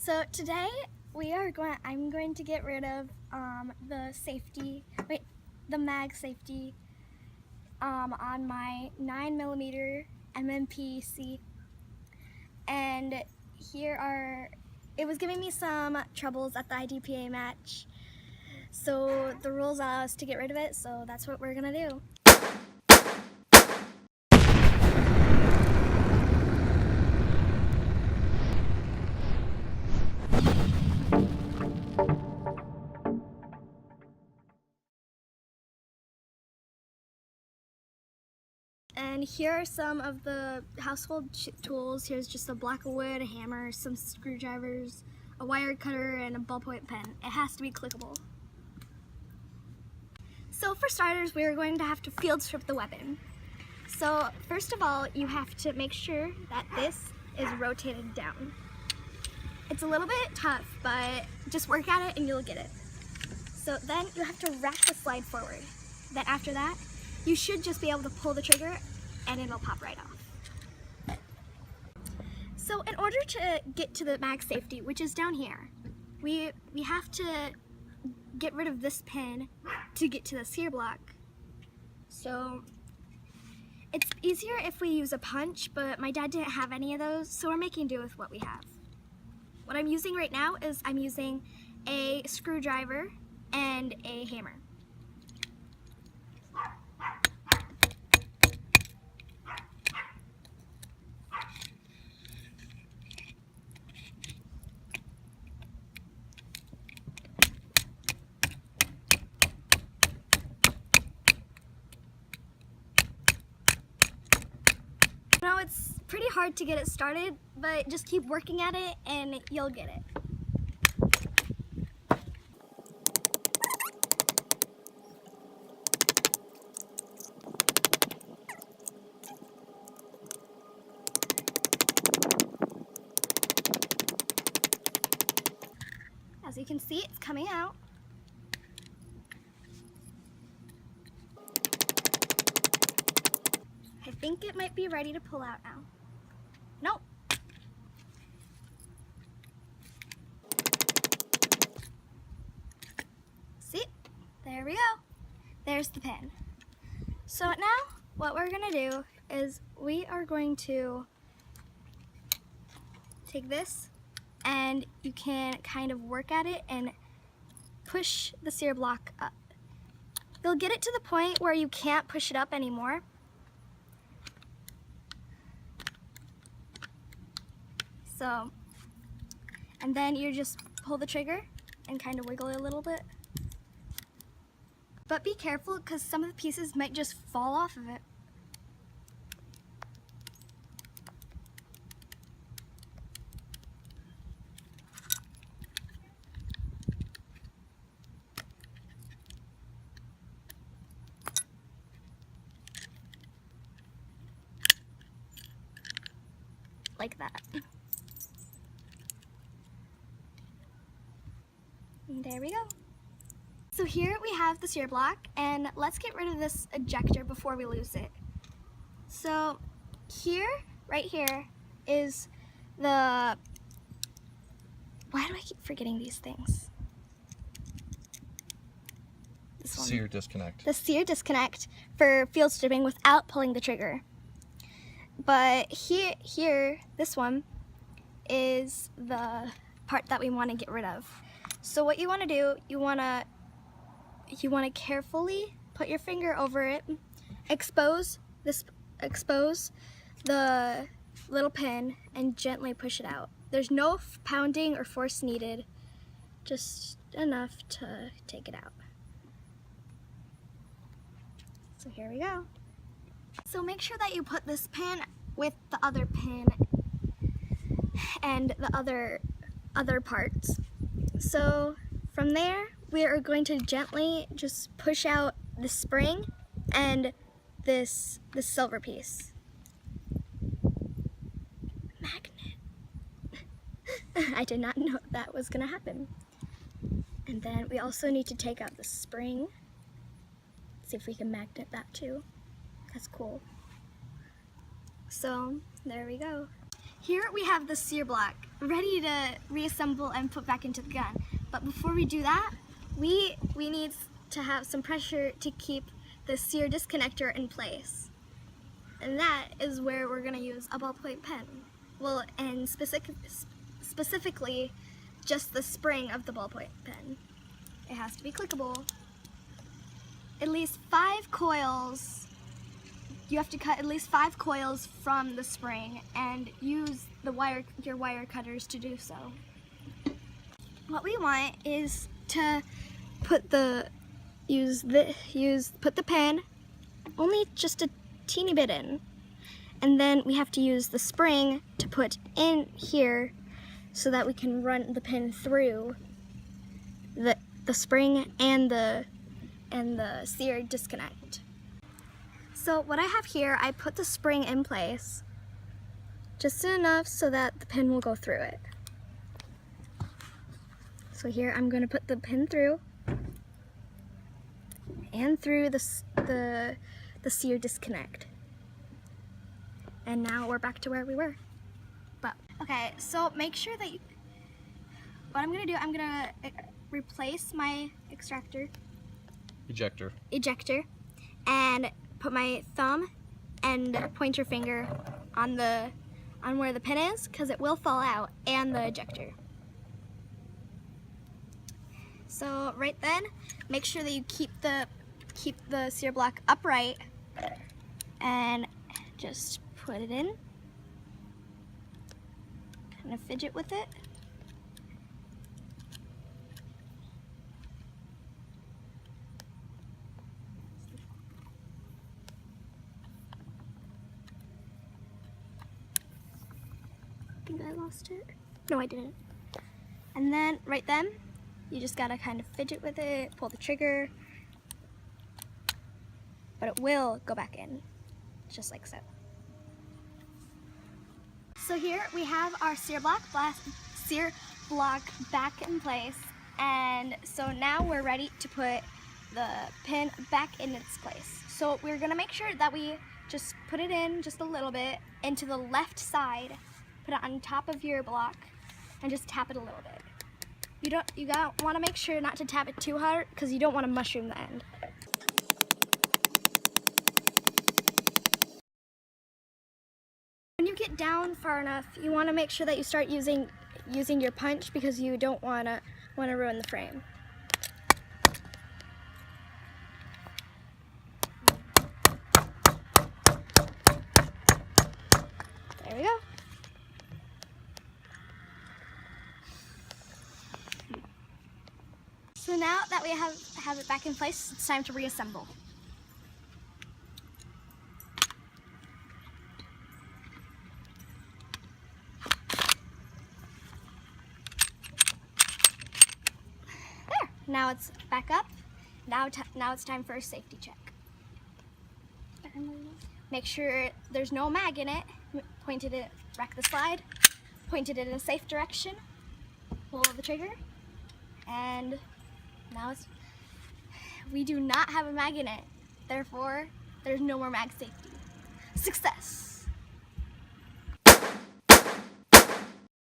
So today I'm going to get rid of the mag safety on my 9mm MMPC, and it was giving me some troubles at the IDPA match. So the rules allow us to get rid of it, so that's what we're gonna do. And here are some of the household tools. Here's just a block of wood, a hammer, some screwdrivers, a wire cutter, and a ballpoint pen. It has to be clickable. So for starters, we're going to have to field strip the weapon. So first of all, you have to make sure that this is rotated down. It's a little bit tough, but just work at it and you'll get it. So then you have to rack the slide forward. Then after that, you should just be able to pull the trigger and it'll pop right off. So in order to get to the mag safety, which is down here, we have to get rid of this pin to get to the sear block. So it's easier if we use a punch, but my dad didn't have any of those, so we're making do with what we have. What I'm using right now is I'm using a screwdriver and a hammer. Now it's pretty hard to get it started, but just keep working at it and you'll get it. As you can see, it's coming out. I think it might be ready to pull out now. Nope. See? There we go. There's the pin. So now what we're gonna do is we are going to take this, and you can kind of work at it and push the sear block up. You'll get it to the point where you can't push it up anymore. So, and then you just pull the trigger and kind of wiggle it a little bit. But be careful, because some of the pieces might just fall off of it. Like that. And there we go. So here we have the sear block, and let's get rid of this ejector before we lose it. So here, right here, is the, why do I keep forgetting these things? This one. Sear disconnect. The sear disconnect for field stripping without pulling the trigger. But here, this one is the part that we want to get rid of. So what you want to do, you want to carefully put your finger over it, expose the little pin, and gently push it out. There's no pounding or force needed, just enough to take it out. So here we go. So make sure that you put this pin with the other pin and the other parts. So from there, we are going to gently just push out the spring and this silver piece. Magnet. I did not know that was gonna happen. And then we also need to take out the spring. See if we can magnet that too. That's cool. So there we go. Here we have the sear block ready to reassemble and put back into the gun. But before we do that, we need to have some pressure to keep the sear disconnector in place. And that is where we're going to use a ballpoint pen. Well, and specifically just the spring of the ballpoint pen. It has to be clickable. At least 5 coils. You have to cut at least 5 coils from the spring and use your wire cutters to do so. What we want is to put the pen only just a teeny bit in, and then we have to use the spring to put in here so that we can run the pin through the spring and the sear disconnect. So what I have here, I put the spring in place just enough so that the pin will go through it. So here I'm going to put the pin through and through the sear disconnect. And now we're back to where we were. But okay, so make sure that what I'm going to do, I'm going to replace my ejector and put my thumb and pointer finger on where the pin is, because it will fall out, and the ejector. So right then, make sure that you keep the sear block upright and just put it in. Kind of fidget with it. I think I lost it. No, I didn't. And then right then, you just gotta kind of fidget with it, pull the trigger, but it will go back in, just like so. So here we have our sear block back in place, and so now we're ready to put the pin back in its place. So we're gonna make sure that we just put it in just a little bit into the left side, put it on top of your block, and just tap it a little bit. You want to make sure not to tap it too hard, because you don't want to mushroom the end. When you get down far enough, you want to make sure that you start using your punch, because you don't want to ruin the frame. There we go. So now that we have it back in place, it's time to reassemble. There, now it's back up. Now it's time for a safety check. Make sure there's no mag in it. Rack the slide, pointed it in a safe direction, pull the trigger, and now we do not have a mag in it. Therefore, there's no more mag safety. Success!